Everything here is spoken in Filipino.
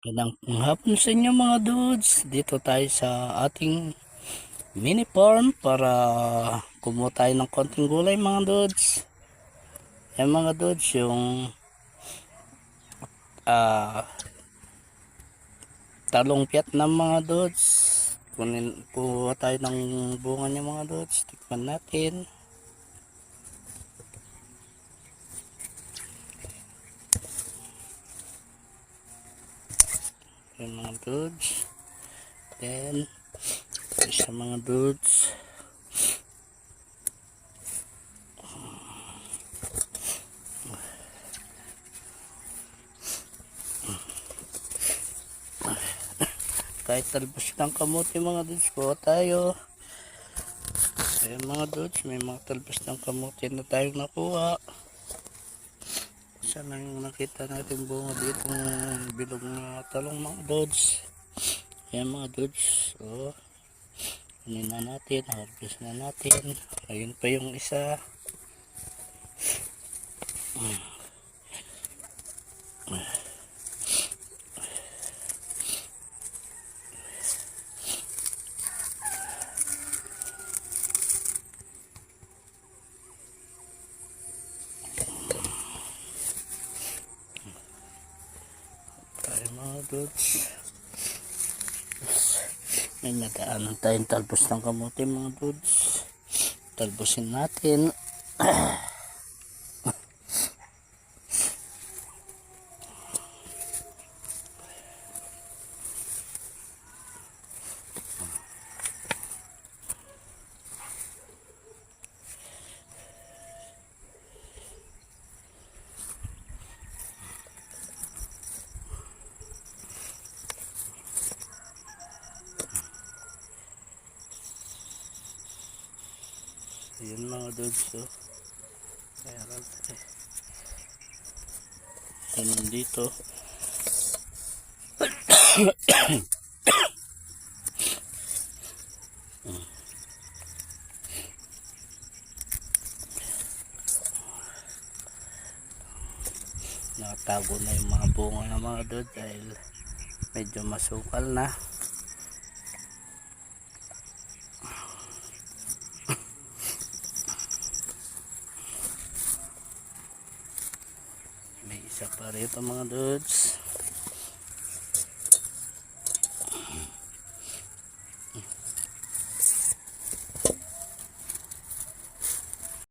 Magandang hapon sa inyo mga dudes. Dito tayo sa ating mini farm para kumuha tayo ng konting gulay mga dudes. Yan mga dudes, yung ah, talong Vietnam mga dudes. Kuha tayo ng bunga niya mga dudes. Tikman natin. Yan mga dudes. Then, isa mga dudes. Kahit talbos ng kamote mga dudes, kuha tayo. Ayan mga dudes, may mga talbos ng kamote na tayong nakuha. Sana yung nakita natin bunga dito ng bilog na talong mga dudes. Ayan mga dudes, so kunin na natin, harvest na natin. Ayun pa yung isa. Ay mga dudes, may nadaanan tayong talbos ng kamote mga dudes. Talbosin natin. Ayun mga dudes, so meron ganun dito. Nakatago na yung mga bunga ng mga dudes dahil medyo masukal na. May isa pa rito mga dudes.